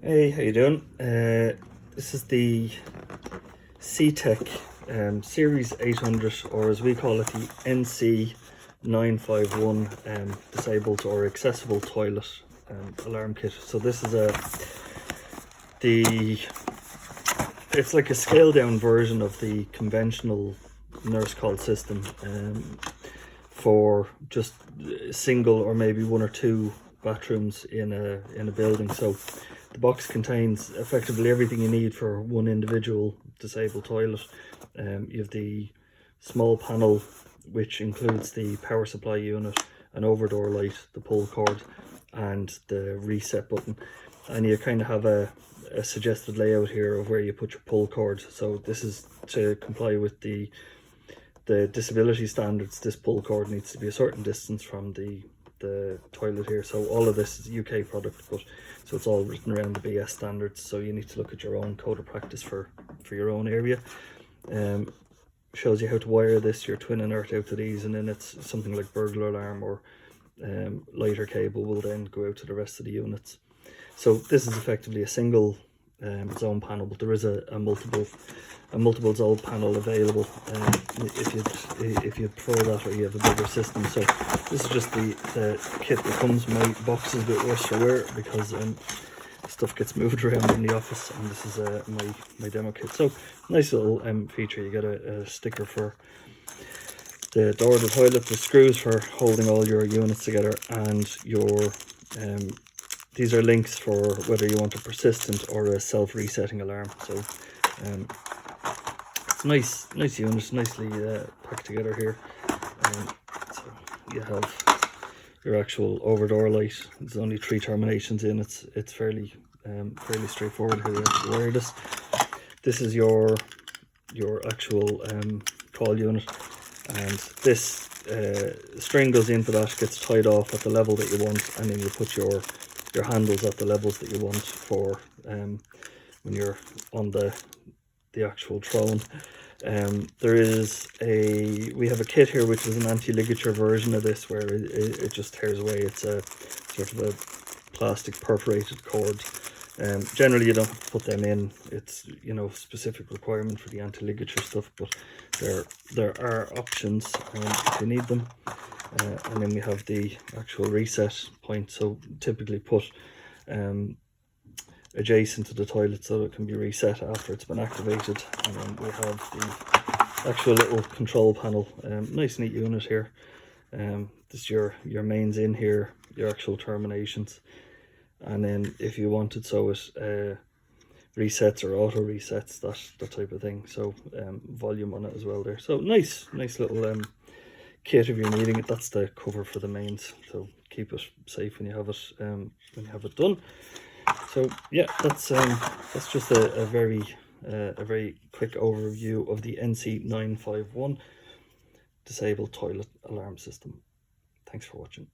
Hey, how you doing? This is the C-Tec Series 800, or as we call it, the NC951 disabled or accessible toilet alarm kit. So this is it's like a scaled down version of the conventional nurse call system for just single or maybe one or two bathrooms in a building. So the box contains effectively everything you need for one individual disabled toilet. You have the small panel, which includes the power supply unit, an overdoor light, the pull cord, and the reset button. And you kind of have a suggested layout here of where you put your pull cord. So this is to comply with the disability standards. This pull cord needs to be a certain distance from the toilet here. So all of this is a UK product, but so it's all written around the BS standards, so you need to look at your own code of practice for your own area. Shows you how to wire this, your twin and earth out to these, and then it's something like burglar alarm or lighter cable will then go out to the rest of the units. So this is effectively a single zone panel, but there is a multiple zone panel available if you prefer that, or you have a bigger system. So this is just the kit that comes. My box is a bit worse for wear because stuff gets moved around in the office, and this is my demo kit. So nice little feature. You get a sticker for the door of the toilet, the screws for holding all your units together, and your these are links for whether you want a persistent or a self-resetting alarm. So it's nice unit, nicely packed together here. So you have your actual overdoor light. There's only 3 terminations in. It's fairly straightforward how you have to wire this. This is your actual call unit, and this string goes into that, gets tied off at the level that you want, and then you put your handles at the levels that you want for when you're on the actual throne. We have a kit here which is an anti-ligature version of this, where it just tears away. It's a sort of a plastic perforated cord. Generally you don't have to put them in. It's, you know, specific requirement for the anti-ligature stuff, but there are options if you need them. And then we have the actual reset point, so typically put adjacent to the toilet so it can be reset after it's been activated. And then we have the actual little control panel. Nice neat unit here. This is your mains in here, your actual terminations, and then if you wanted, so it resets or auto resets, that type of thing. So volume on it as well there. So nice little kit if you're needing it. That's the cover for the mains, so keep it safe when you have it done. So yeah, that's just a very quick overview of the NC951 disabled toilet alarm system. Thanks for watching.